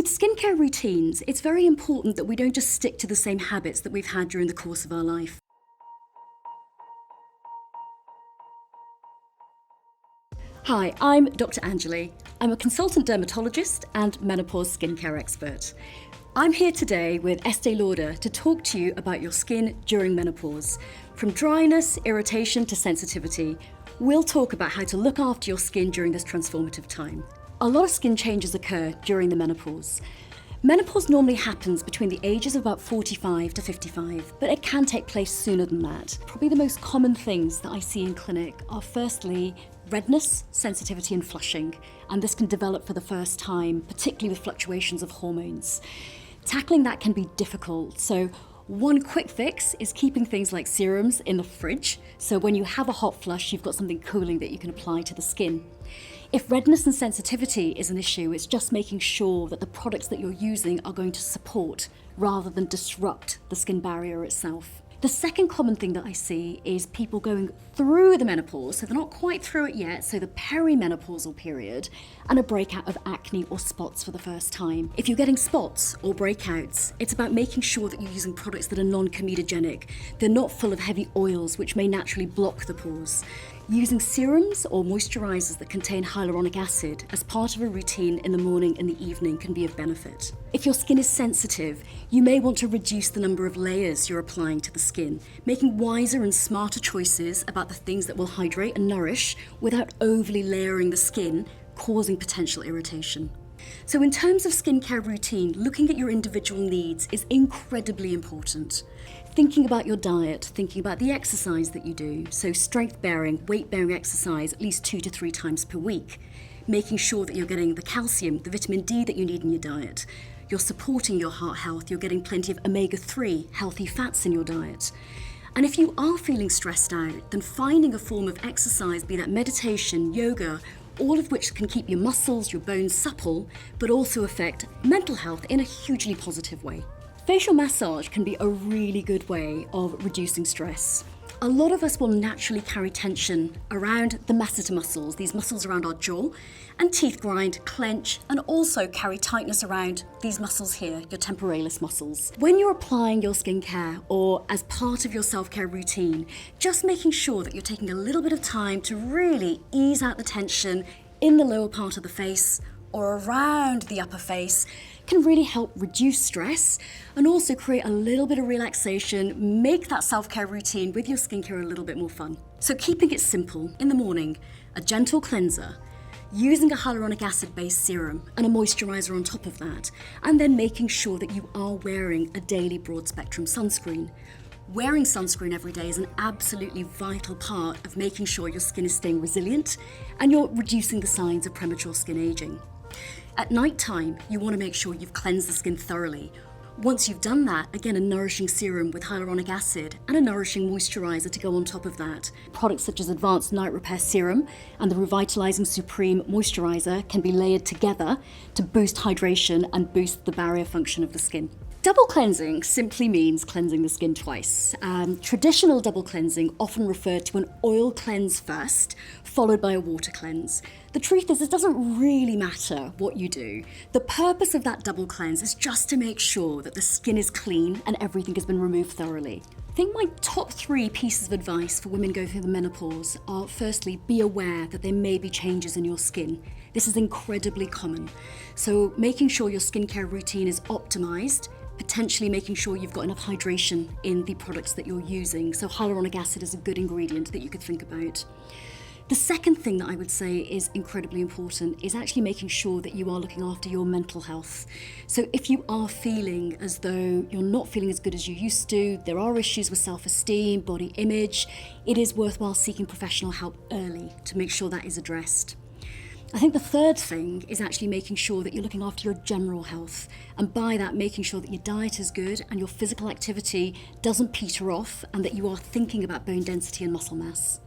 With skincare routines, it's very important that we don't just stick to the same habits that we've had during the course of our life. Hi, I'm Dr. Anjali. I'm a consultant dermatologist and menopause skincare expert. I'm here today with Estee Lauder to talk to you about your skin during menopause. From dryness, irritation to sensitivity, we'll talk about how to look after your skin during this transformative time. A lot of skin changes occur during the menopause. Menopause normally happens between the ages of about 45 to 55, but it can take place sooner than that. Probably the most common things that I see in clinic are firstly redness, sensitivity and flushing, and this can develop for the first time, particularly with fluctuations of hormones. Tackling that can be difficult, so one quick fix is keeping things like serums in the fridge, so when you have a hot flush, you've got something cooling that you can apply to the skin. If redness and sensitivity is an issue, it's just making sure that the products that you're using are going to support rather than disrupt the skin barrier itself. The second common thing that I see is people going through the menopause, so they're not quite through it yet, so the perimenopausal period, and a breakout of acne or spots for the first time. If you're getting spots or breakouts, it's about making sure that you're using products that are non-comedogenic. They're not full of heavy oils, which may naturally block the pores. Using serums or moisturizers that contain hyaluronic acid as part of a routine in the morning and the evening can be of benefit. If your skin is sensitive, you may want to reduce the number of layers you're applying to the skin, making wiser and smarter choices about the things that will hydrate and nourish without overly layering the skin, causing potential irritation. So in terms of skincare routine, looking at your individual needs is incredibly important. Thinking about your diet, thinking about the exercise that you do, so strength-bearing, weight-bearing exercise at least 2 to 3 times per week. Making sure that you're getting the calcium, the vitamin D that you need in your diet. You're supporting your heart health, you're getting plenty of omega-3 healthy fats in your diet. And if you are feeling stressed out, then finding a form of exercise, be that meditation, yoga, all of which can keep your muscles, your bones supple, but also affect mental health in a hugely positive way. Facial massage can be a really good way of reducing stress. A lot of us will naturally carry tension around the masseter muscles, these muscles around our jaw, and teeth grind, clench, and also carry tightness around these muscles here, your temporalis muscles. When you're applying your skincare or as part of your self-care routine, just making sure that you're taking a little bit of time to really ease out the tension in the lower part of the face or around the upper face can really help reduce stress and also create a little bit of relaxation, make that self-care routine with your skincare a little bit more fun. So keeping it simple, in the morning, a gentle cleanser, using a hyaluronic acid-based serum and a moisturizer on top of that, and then making sure that you are wearing a daily broad-spectrum sunscreen. Wearing sunscreen every day is an absolutely vital part of making sure your skin is staying resilient and you're reducing the signs of premature skin aging. At night time, you want to make sure you've cleansed the skin thoroughly. Once you've done that, again, a nourishing serum with hyaluronic acid and a nourishing moisturizer to go on top of that. Products such as Advanced Night Repair Serum and the Revitalizing Supreme Moisturizer can be layered together to boost hydration and boost the barrier function of the skin. Double cleansing simply means cleansing the skin twice. Traditional double cleansing often referred to an oil cleanse first, followed by a water cleanse. The truth is, it doesn't really matter what you do. The purpose of that double cleanse is just to make sure that the skin is clean and everything has been removed thoroughly. I think my top 3 pieces of advice for women going through the menopause are, firstly, be aware that there may be changes in your skin. This is incredibly common. So making sure your skincare routine is optimized, potentially making sure you've got enough hydration in the products that you're using. So hyaluronic acid is a good ingredient that you could think about. The second thing that I would say is incredibly important is actually making sure that you are looking after your mental health. So if you are feeling as though you're not feeling as good as you used to, there are issues with self-esteem, body image, it is worthwhile seeking professional help early to make sure that is addressed. I think the third thing is actually making sure that you're looking after your general health, and by that making sure that your diet is good and your physical activity doesn't peter off and that you are thinking about bone density and muscle mass.